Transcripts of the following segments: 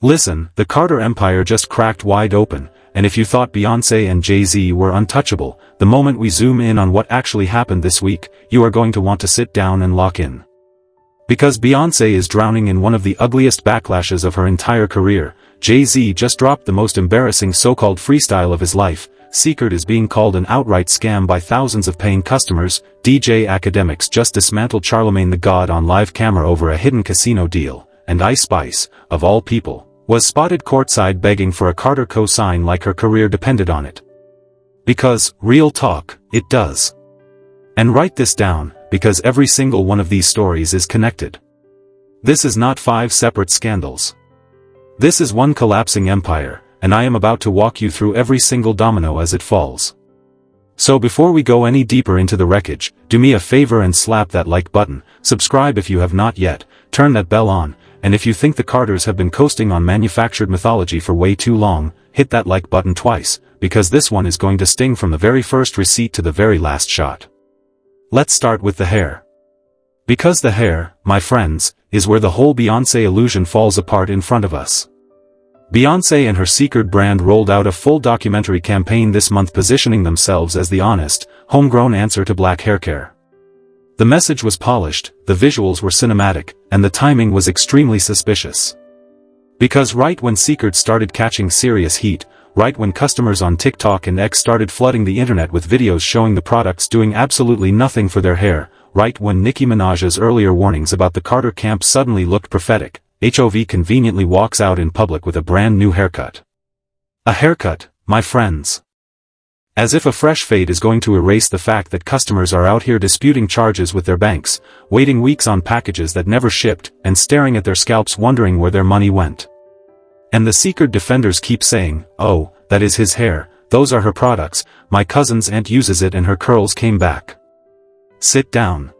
Listen, the Carter Empire just cracked wide open, and if you thought Beyoncé and Jay-Z were untouchable, the moment we zoom in on what actually happened this week, you are going to want to sit down and lock in. Because Beyoncé is drowning in one of the ugliest backlashes of her entire career, Jay-Z just dropped the most embarrassing so-called freestyle of his life, Cécred is being called an outright scam by thousands of paying customers, DJ Akademiks just dismantled Charlamagne the God on live camera over a hidden casino deal, and Ice Spice, of all people, was spotted courtside begging for a Carter cosign like her career depended on it. Because, real talk, it does. And write this down, because every single one of these stories is connected. This is not 5 separate scandals. This is one collapsing empire, and I am about to walk you through every single domino as it falls. So before we go any deeper into the wreckage, do me a favor and slap that like button, subscribe if you have not yet, turn that bell on, and if you think the Carters have been coasting on manufactured mythology for way too long, hit that like button twice, because this one is going to sting from the very first receipt to the very last shot. Let's start with the hair. Because the hair, my friends, is where the whole Beyoncé illusion falls apart in front of us. Beyoncé and her Cécred brand rolled out a full documentary campaign this month positioning themselves as the honest, homegrown answer to black hair care. The message was polished, the visuals were cinematic, and the timing was extremely suspicious. Because right when Cécred started catching serious heat, right when customers on TikTok and X started flooding the internet with videos showing the products doing absolutely nothing for their hair, right when Nicki Minaj's earlier warnings about the Carter camp suddenly looked prophetic, HOV conveniently walks out in public with a brand new haircut. A haircut, my friends. As if a fresh fade is going to erase the fact that customers are out here disputing charges with their banks, waiting weeks on packages that never shipped, and staring at their scalps wondering where their money went. And the Cécred defenders keep saying, oh, that is his hair, those are her products, my cousin's aunt uses it and her curls came back. Sit down.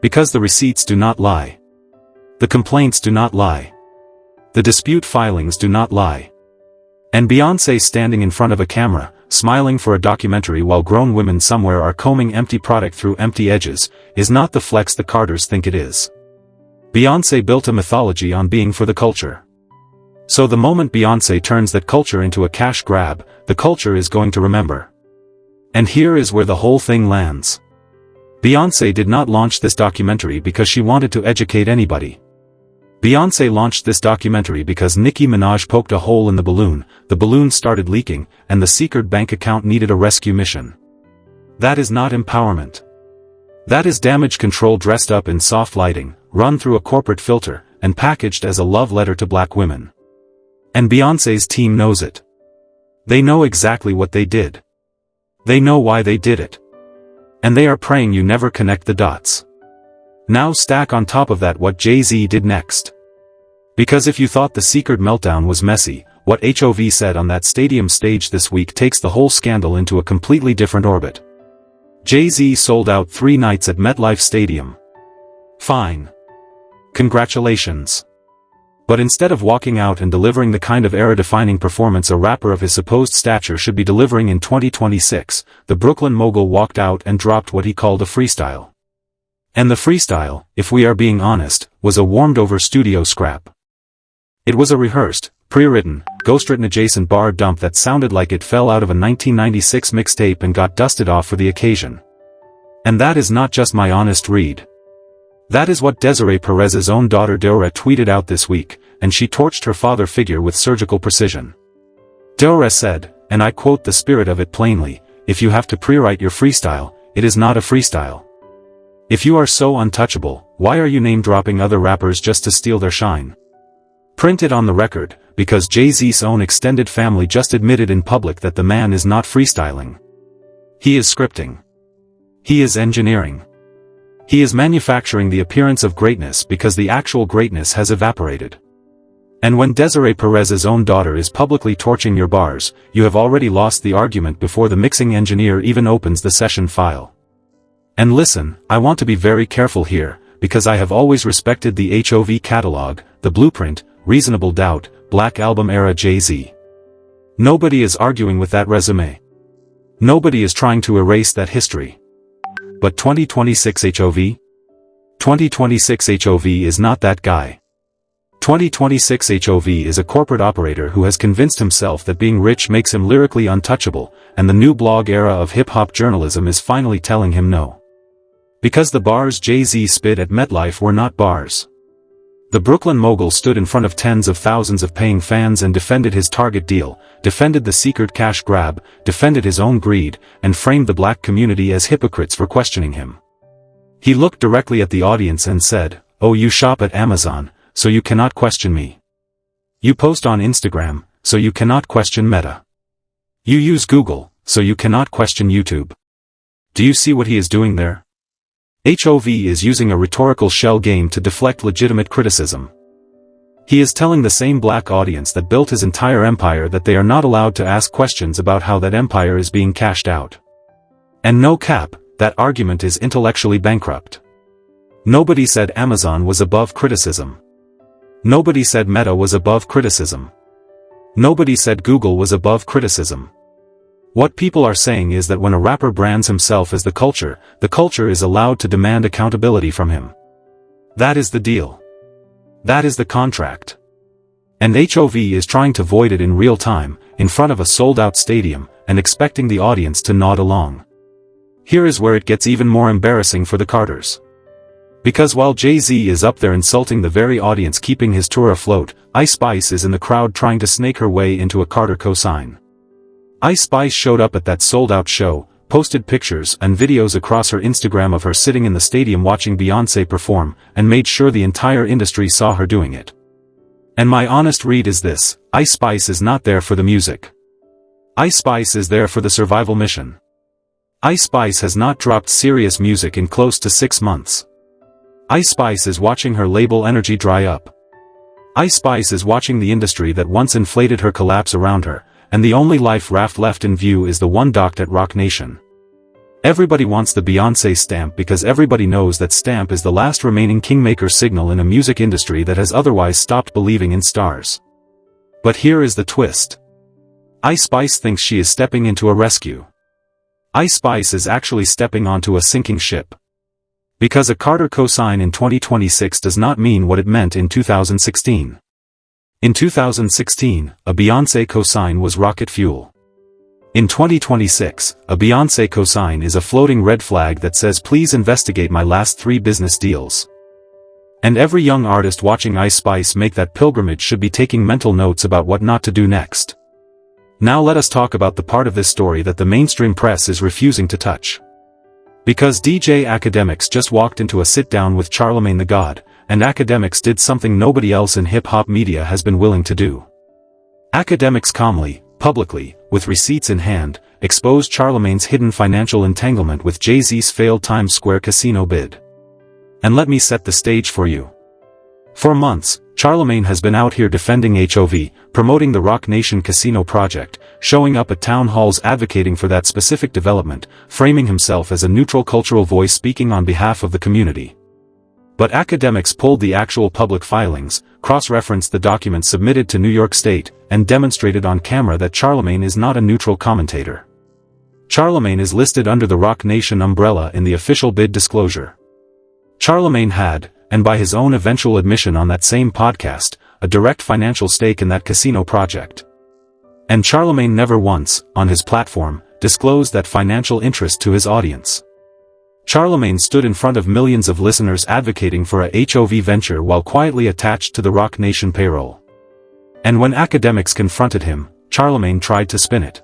Because the receipts do not lie. The complaints do not lie. The dispute filings do not lie. And Beyoncé standing in front of a camera, smiling for a documentary while grown women somewhere are combing empty product through empty edges, is not the flex the Carters think it is. Beyoncé built a mythology on being for the culture. So the moment Beyoncé turns that culture into a cash grab, the culture is going to remember. And here is where the whole thing lands. Beyoncé did not launch this documentary because she wanted to educate anybody. Beyoncé launched this documentary because Nicki Minaj poked a hole in the balloon started leaking, and the Cécred bank account needed a rescue mission. That is not empowerment. That is damage control dressed up in soft lighting, run through a corporate filter, and packaged as a love letter to black women. And Beyoncé's team knows it. They know exactly what they did. They know why they did it. And they are praying you never connect the dots. Now stack on top of that what Jay-Z did next. Because if you thought the Cécred meltdown was messy, what HOV said on that stadium stage this week takes the whole scandal into a completely different orbit. Jay-Z sold out 3 nights at MetLife Stadium. Fine. Congratulations. But instead of walking out and delivering the kind of era-defining performance a rapper of his supposed stature should be delivering in 2026, the Brooklyn mogul walked out and dropped what he called a freestyle. And the freestyle, if we are being honest, was a warmed-over studio scrap. It was a rehearsed, pre-written, ghostwritten adjacent bar dump that sounded like it fell out of a 1996 mixtape and got dusted off for the occasion. And that is not just my honest read. That is what Desiree Perez's own daughter Deorah tweeted out this week, and she torched her father figure with surgical precision. Deorah said, and I quote the spirit of it plainly, if you have to pre-write your freestyle, it is not a freestyle. If you are so untouchable, why are you name-dropping other rappers just to steal their shine? Print it on the record, because Jay-Z's own extended family just admitted in public that the man is not freestyling. He is scripting. He is engineering. He is manufacturing the appearance of greatness because the actual greatness has evaporated. And when Desiree Perez's own daughter is publicly torching your bars, you have already lost the argument before the mixing engineer even opens the session file. And listen, I want to be very careful here, because I have always respected the HOV catalog, the blueprint, Reasonable Doubt, Black Album era Jay-Z. Nobody is arguing with that resume. Nobody is trying to erase that history. But 2026 HOV? 2026 HOV is not that guy. 2026 HOV is a corporate operator who has convinced himself that being rich makes him lyrically untouchable, and the new blog era of hip-hop journalism is finally telling him no. Because the bars Jay-Z spit at MetLife were not bars. The Brooklyn mogul stood in front of tens of thousands of paying fans and defended his Target deal, defended the Cécred cash grab, defended his own greed, and framed the black community as hypocrites for questioning him. He looked directly at the audience and said, "Oh, you shop at Amazon, so you cannot question me. You post on Instagram, so you cannot question Meta. You use Google, so you cannot question YouTube. Do you see what he is doing there?" HOV is using a rhetorical shell game to deflect legitimate criticism. He is telling the same black audience that built his entire empire that they are not allowed to ask questions about how that empire is being cashed out. And no cap, that argument is intellectually bankrupt. Nobody said Amazon was above criticism. Nobody said Meta was above criticism. Nobody said Google was above criticism. What people are saying is that when a rapper brands himself as the culture is allowed to demand accountability from him. That is the deal. That is the contract. And HOV is trying to void it in real time, in front of a sold-out stadium, and expecting the audience to nod along. Here is where it gets even more embarrassing for the Carters. Because while Jay-Z is up there insulting the very audience keeping his tour afloat, Ice Spice is in the crowd trying to snake her way into a Carter cosign. Ice Spice showed up at that sold-out show, posted pictures and videos across her Instagram of her sitting in the stadium watching Beyoncé perform, and made sure the entire industry saw her doing it. And my honest read is this: Ice Spice is not there for the music. Ice Spice is there for the survival mission. Ice Spice has not dropped serious music in close to 6 months. Ice Spice is watching her label energy dry up. Ice Spice is watching the industry that once inflated her collapse around her, and the only life raft left in view is the one docked at Roc Nation. Everybody wants the Beyoncé stamp because everybody knows that stamp is the last remaining kingmaker signal in a music industry that has otherwise stopped believing in stars. But here is the twist. Ice Spice thinks she is stepping into a rescue. Ice Spice is actually stepping onto a sinking ship. Because a Carter cosign in 2026 does not mean what it meant in 2016. In 2016, a Beyoncé cosign was rocket fuel. In 2026, a Beyoncé cosign is a floating red flag that says please investigate my last 3 business deals. And every young artist watching Ice Spice make that pilgrimage should be taking mental notes about what not to do next. Now let us talk about the part of this story that the mainstream press is refusing to touch. Because DJ Akademiks just walked into a sit-down with Charlamagne the God, and Akademiks did something nobody else in hip-hop media has been willing to do. Akademiks calmly, publicly, with receipts in hand, exposed Charlamagne's hidden financial entanglement with Jay-Z's failed Times Square casino bid. And let me set the stage for you. For months, Charlamagne has been out here defending HOV, promoting the Roc Nation casino project, showing up at town halls advocating for that specific development, framing himself as a neutral cultural voice speaking on behalf of the community. But Akademiks pulled the actual public filings, cross-referenced the documents submitted to New York State, and demonstrated on camera that Charlamagne is not a neutral commentator. Charlamagne is listed under the Roc Nation umbrella in the official bid disclosure. Charlamagne had, and by his own eventual admission on that same podcast, a direct financial stake in that casino project. And Charlamagne never once, on his platform, disclosed that financial interest to his audience. Charlamagne stood in front of millions of listeners advocating for a HOV venture while quietly attached to the Roc Nation payroll. And when Akademiks confronted him, Charlamagne tried to spin it.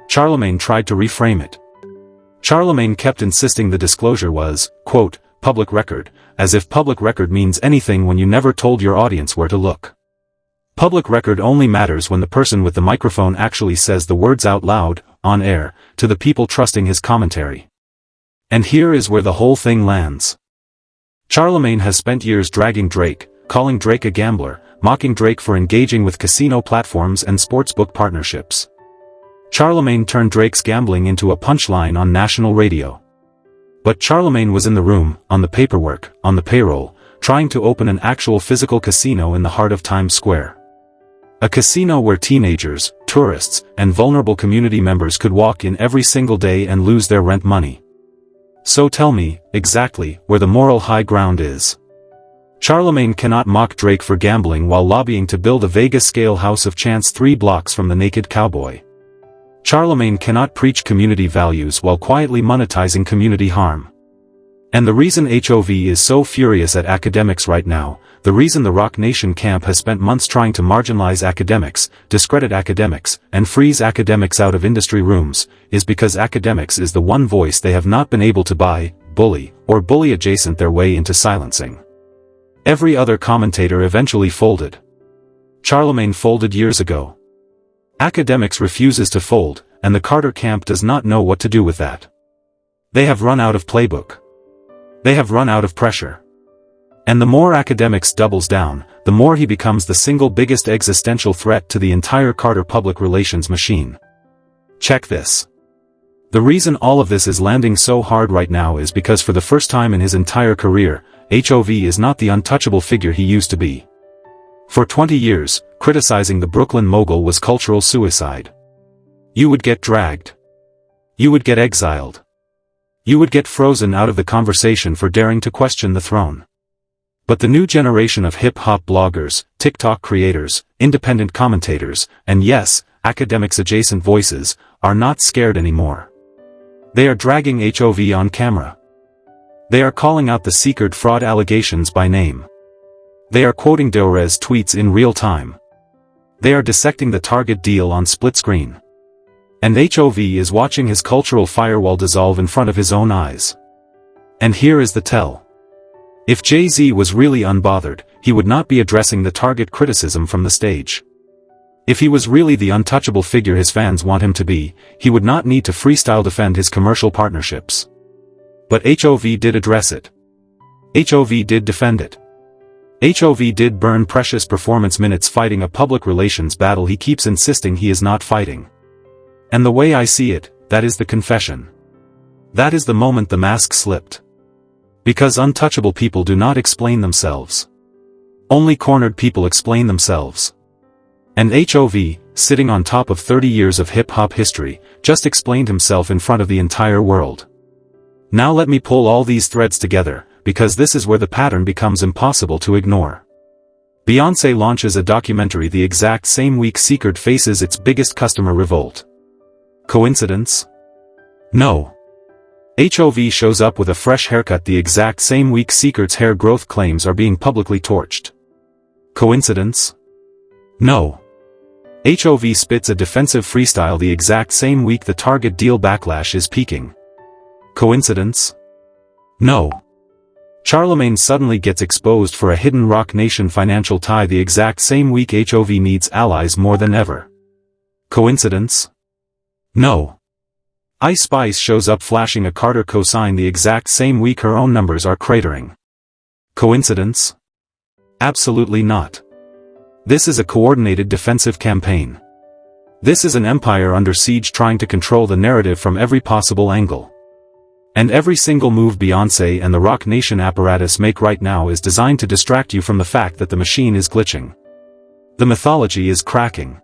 Charlamagne tried to reframe it. Charlamagne kept insisting the disclosure was, quote, public record, as if public record means anything when you never told your audience where to look. Public record only matters when the person with the microphone actually says the words out loud, on air, to the people trusting his commentary. And here is where the whole thing lands. Charlamagne has spent years dragging Drake, calling Drake a gambler, mocking Drake for engaging with casino platforms and sportsbook partnerships. Charlamagne turned Drake's gambling into a punchline on national radio. But Charlamagne was in the room, on the paperwork, on the payroll, trying to open an actual physical casino in the heart of Times Square. A casino where teenagers, tourists, and vulnerable community members could walk in every single day and lose their rent money. So tell me, exactly, where the moral high ground is. Charlamagne cannot mock Drake for gambling while lobbying to build a Vegas-scale house of chance 3 blocks from the naked cowboy. Charlamagne cannot preach community values while quietly monetizing community harm. And the reason HOV is so furious at Akademiks right now, the reason the Roc Nation camp has spent months trying to marginalize Akademiks, discredit Akademiks, and freeze Akademiks out of industry rooms, is because Akademiks is the one voice they have not been able to buy, bully, or bully-adjacent their way into silencing. Every other commentator eventually folded. Charlamagne folded years ago. Akademiks refuses to fold, and the Carter camp does not know what to do with that. They have run out of playbook. They have run out of pressure. And the more Akademiks doubles down, the more he becomes the single biggest existential threat to the entire Carter public relations machine. Check this. The reason all of this is landing so hard right now is because for the first time in his entire career, HOV is not the untouchable figure he used to be. For 20 years, criticizing the Brooklyn mogul was cultural suicide. You would get dragged. You would get exiled. You would get frozen out of the conversation for daring to question the throne. But the new generation of hip-hop bloggers, TikTok creators, independent commentators, and yes, Akademiks-adjacent voices, are not scared anymore. They are dragging HOV on camera. They are calling out the Cécred fraud allegations by name. They are quoting Beyoncé's tweets in real time. They are dissecting the Target deal on split screen. And HOV is watching his cultural firewall dissolve in front of his own eyes. And here is the tell. If Jay-Z was really unbothered, he would not be addressing the Target criticism from the stage. If he was really the untouchable figure his fans want him to be, he would not need to freestyle defend his commercial partnerships. But HOV did address it. HOV did defend it. HOV did burn precious performance minutes fighting a public relations battle he keeps insisting he is not fighting. And the way I see it, that is the confession. That is the moment the mask slipped. Because untouchable people do not explain themselves. Only cornered people explain themselves. And HOV, sitting on top of 30 years of hip-hop history, just explained himself in front of the entire world. Now let me pull all these threads together, because this is where the pattern becomes impossible to ignore. Beyoncé launches a documentary the exact same week Cécred faces its biggest customer revolt. Coincidence? No. HOV shows up with a fresh haircut the exact same week Cécred's hair growth claims are being publicly torched. Coincidence? No. HOV spits a defensive freestyle the exact same week the Target deal backlash is peaking. Coincidence? No. Charlamagne suddenly gets exposed for a hidden Roc Nation financial tie the exact same week HOV needs allies more than ever. Coincidence? No. Ice Spice shows up flashing a Carter cosign the exact same week her own numbers are cratering. Coincidence? Absolutely not. This is a coordinated defensive campaign. This is an empire under siege trying to control the narrative from every possible angle. And every single move Beyoncé and the Roc Nation apparatus make right now is designed to distract you from the fact that the machine is glitching. The mythology is cracking.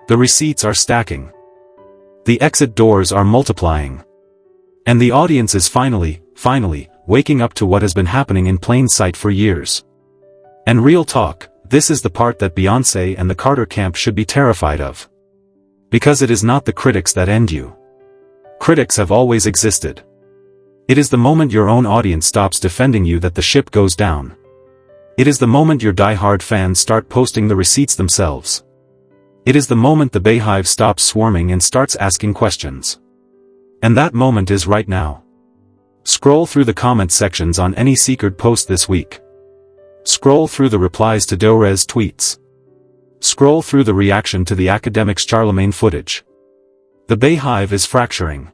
The receipts are stacking. The exit doors are multiplying. And the audience is finally, waking up to what has been happening in plain sight for years. And real talk, this is the part that Beyoncé and the Carter camp should be terrified of. Because it is not the critics that end you. Critics have always existed. It is the moment your own audience stops defending you that the ship goes down. It is the moment your die-hard fans start posting the receipts themselves. It is the moment the Bayhive stops swarming and starts asking questions. And that moment is right now. Scroll through the comment sections on any Cécred post this week. Scroll through the replies to Beyoncé's tweets. Scroll through the reaction to the Akademiks Charlamagne footage. The Bayhive is fracturing.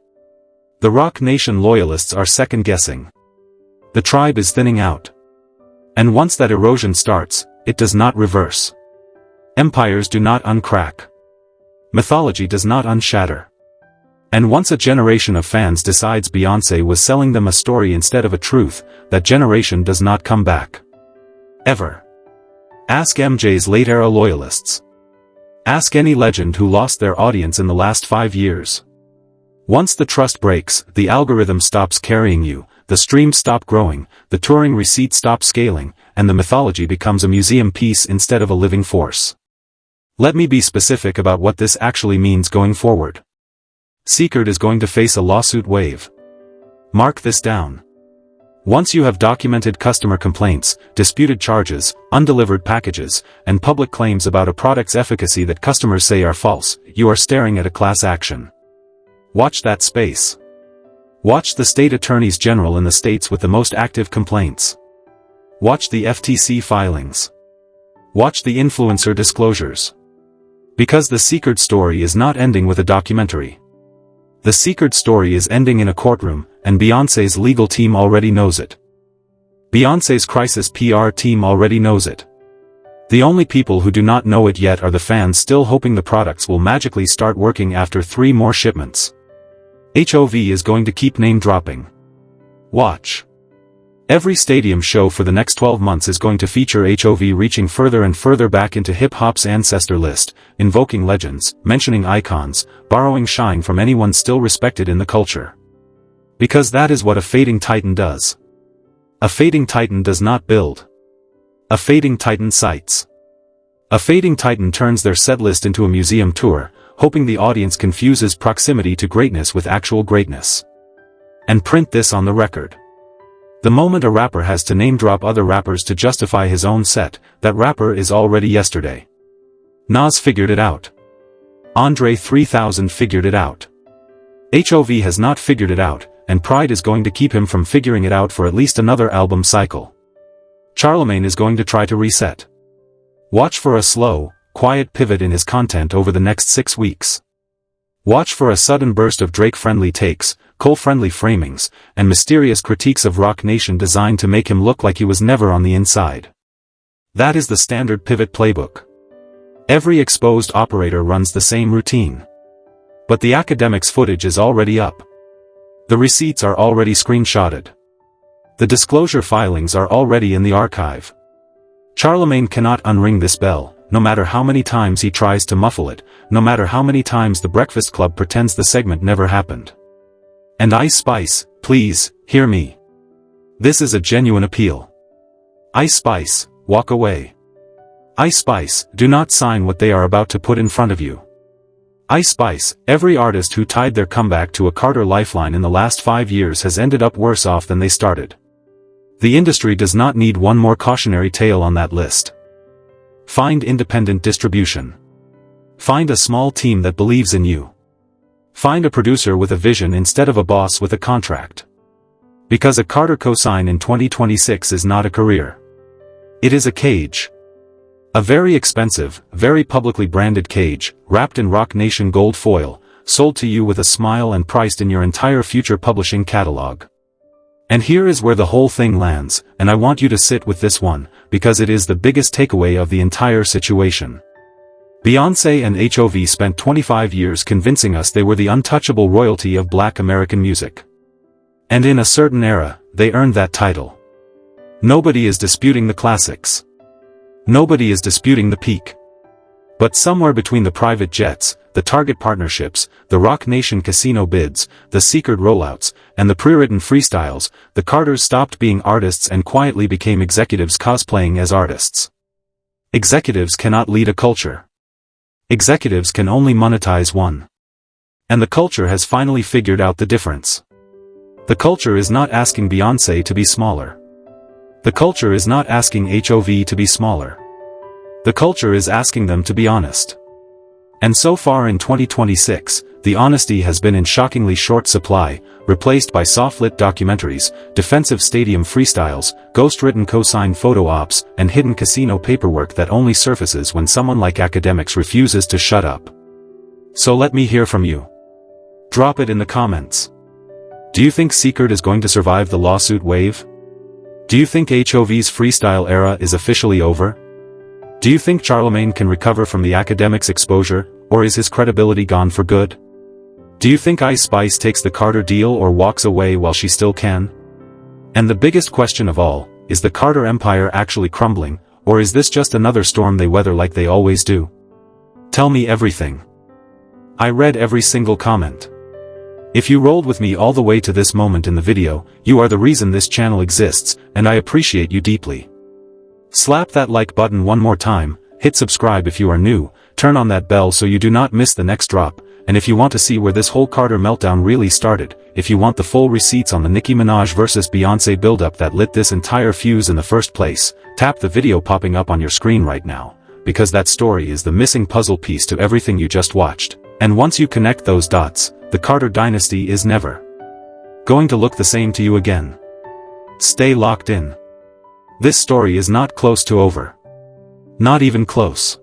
The Roc Nation loyalists are second-guessing. The tribe is thinning out. And once that erosion starts, it does not reverse. Empires do not uncrack. Mythology does not unshatter. And once a generation of fans decides Beyoncé was selling them a story instead of a truth, that generation does not come back. Ever. Ask MJ's late-era loyalists. Ask any legend who lost their audience in the last 5 years. Once the trust breaks, the algorithm stops carrying you, the streams stop growing, the touring receipts stop scaling, and the mythology becomes a museum piece instead of a living force. Let me be specific about what this actually means going forward. Cécred is going to face a lawsuit wave. Mark this down. Once you have documented customer complaints, disputed charges, undelivered packages, and public claims about a product's efficacy that customers say are false, you are staring at a class action. Watch that space. Watch the state attorneys general in the states with the most active complaints. Watch the FTC filings. Watch the influencer disclosures. Because the Cécred story is not ending with a documentary. The Cécred story is ending in a courtroom, and Beyoncé's legal team already knows it. Beyoncé's crisis PR team already knows it. The only people who do not know it yet are the fans still hoping the products will magically start working after 3 more shipments. HOV is going to keep name-dropping. Watch. Every stadium show for the next 12 months is going to feature HOV reaching further and further back into hip-hop's ancestor list, invoking legends, mentioning icons, borrowing shine from anyone still respected in the culture. Because that is what a fading titan does. A fading titan does not build. A fading titan cites. A fading titan turns their setlist into a museum tour, hoping the audience confuses proximity to greatness with actual greatness. And print this on the record. The moment a rapper has to name-drop other rappers to justify his own set, that rapper is already yesterday. Nas figured it out. Andre 3000 figured it out. HOV has not figured it out, and pride is going to keep him from figuring it out for at least another album cycle. Charlamagne is going to try to reset. Watch for a slow, quiet pivot in his content over the next 6 weeks. Watch for a sudden burst of Drake-friendly takes, Cole-friendly framings, and mysterious critiques of Roc Nation designed to make him look like he was never on the inside. That is the standard pivot playbook. Every exposed operator runs the same routine. But the Akademiks footage is already up. The receipts are already screenshotted. The disclosure filings are already in the archive. Charlamagne cannot unring this bell, no matter how many times he tries to muffle it, no matter how many times the Breakfast Club pretends the segment never happened. And Ice Spice, please, hear me. This is a genuine appeal. Ice Spice, walk away. Ice Spice, do not sign what they are about to put in front of you. Ice Spice, every artist who tied their comeback to a Carter lifeline in the last 5 years has ended up worse off than they started. The industry does not need one more cautionary tale on that list. Find independent distribution. Find a small team that believes in you. Find a producer with a vision instead of a boss with a contract. Because a Carter cosign in 2026 is not a career. It is a cage. A very expensive, very publicly branded cage, wrapped in Roc Nation gold foil, sold to you with a smile and priced in your entire future publishing catalog. And here is where the whole thing lands, and I want you to sit with this one, because it is the biggest takeaway of the entire situation. Beyoncé and HOV spent 25 years convincing us they were the untouchable royalty of Black American music. And in a certain era, they earned that title. Nobody is disputing the classics. Nobody is disputing the peak. But somewhere between the private jets, the Target partnerships, the Roc Nation casino bids, the Cécred rollouts, and the pre-written freestyles, the Carters stopped being artists and quietly became executives cosplaying as artists. Executives cannot lead a culture. Executives can only monetize one. And the culture has finally figured out the difference. The culture is not asking Beyoncé to be smaller. The culture is not asking HOV to be smaller. The culture is asking them to be honest. And so far in 2026, the honesty has been in shockingly short supply, replaced by soft-lit documentaries, defensive stadium freestyles, ghost-written cosign photo ops, and hidden casino paperwork that only surfaces when someone like Akademiks refuses to shut up. So let me hear from you. Drop it in the comments. Do you think Cécred is going to survive the lawsuit wave? Do you think HOV's freestyle era is officially over? Do you think Charlamagne can recover from the Akademiks exposure, or is his credibility gone for good? Do you think Ice Spice takes the Carter deal or walks away while she still can? And the biggest question of all, is the Carter empire actually crumbling, or is this just another storm they weather like they always do? Tell me everything. I read every single comment. If you rolled with me all the way to this moment in the video, you are the reason this channel exists, and I appreciate you deeply. Slap that like button one more time, hit subscribe if you are new, turn on that bell so you do not miss the next drop, and if you want to see where this whole Carter meltdown really started, if you want the full receipts on the Nicki Minaj vs Beyoncé buildup that lit this entire fuse in the first place, tap the video popping up on your screen right now, because that story is the missing puzzle piece to everything you just watched, and once you connect those dots, the Carter dynasty is never going to look the same to you again. Stay locked in. This story is not close to over. Not even close.